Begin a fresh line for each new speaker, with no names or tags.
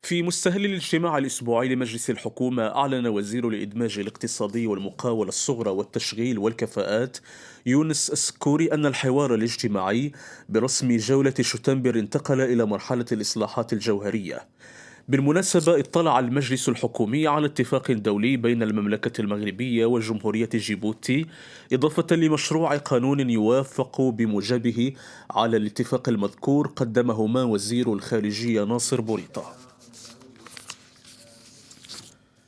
في مستهل الاجتماع الأسبوعي لمجلس الحكومة، أعلن وزير الإدماج الاقتصادي والمقاولة الصغرى والتشغيل والكفاءات يونس السكوري أن الحوار الاجتماعي برسم جولة شتنبر انتقل إلى مرحلة الإصلاحات الجوهرية. بالمناسبة، اطلع المجلس الحكومي على اتفاق دولي بين المملكة المغربية وجمهورية جيبوتي، إضافة لمشروع قانون يوافق بموجبه على الاتفاق المذكور، قدمهما وزير الخارجية ناصر بوريطة.